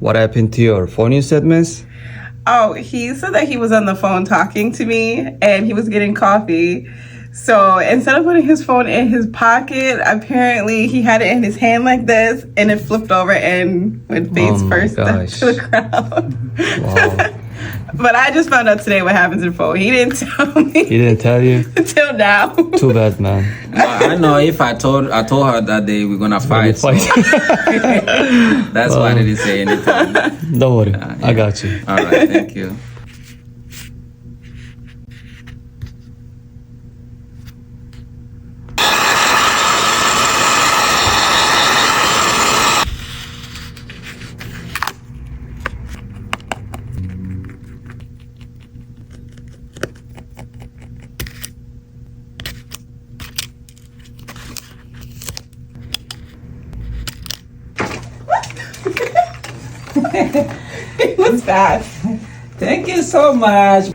What happened to your phone you said, miss? Oh, he said that he was on the phone talking to me and he was getting coffee. So instead of putting his phone in his pocket, apparently he had it in his hand like this and it flipped over and went face first down to the ground. Wow. But I just found out today what happens in phone. He didn't tell me. He didn't tell you? Until now. Too bad, man. I know if I told her that day we're gonna fight. So that's why I didn't say anything. Don't worry. Yeah. I got you. All right, thank you. It was fast. Thank you so much.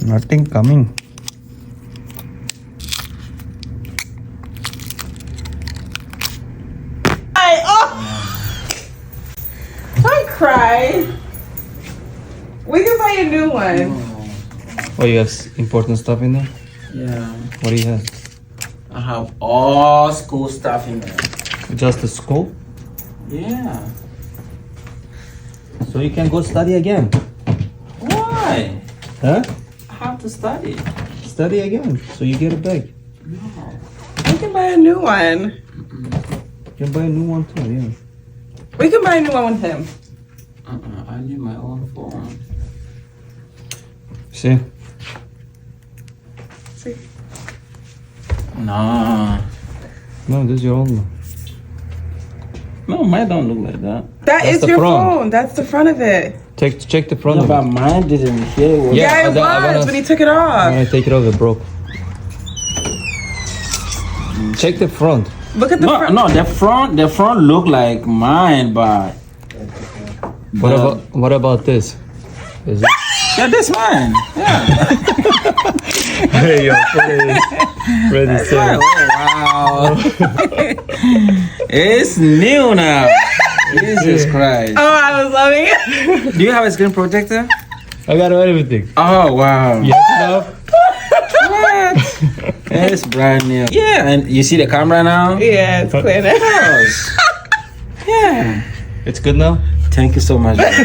Nothing coming. Don't cry. We can buy a new one. Oh, you have important stuff in there? Yeah, What do you have? I have all school stuff in there. Just the school? Yeah. So you can go study again. Why? Huh? I have to study. Study again. So you get it back. No. We can buy a new one. You can buy a new one too, yeah. We can buy a new one with him. I need my own phone. See? See? No. No, this is your own one. No, mine don't look like that. That That's is the your front. phone. That's the front of it. Check the front No, of but it. mine didn't hear what. Yeah, Yeah, it I wanna- was, but he took it off. When I take it off, it broke. Check the front. Look at the No, front. no, the front look like mine, but What about this? Is it? yeah, this mine. Yeah, Hey, yo, ready, that's mine. Oh, wow. It's new now. Jesus Christ. Oh, I was loving it. Do you have a screen protector? I got everything. Oh wow. You have enough? What? It's brand new. Yeah, and you see the camera now? Yeah, it's clear now. Yes. Yeah. It's good now? Thank you so much. brother.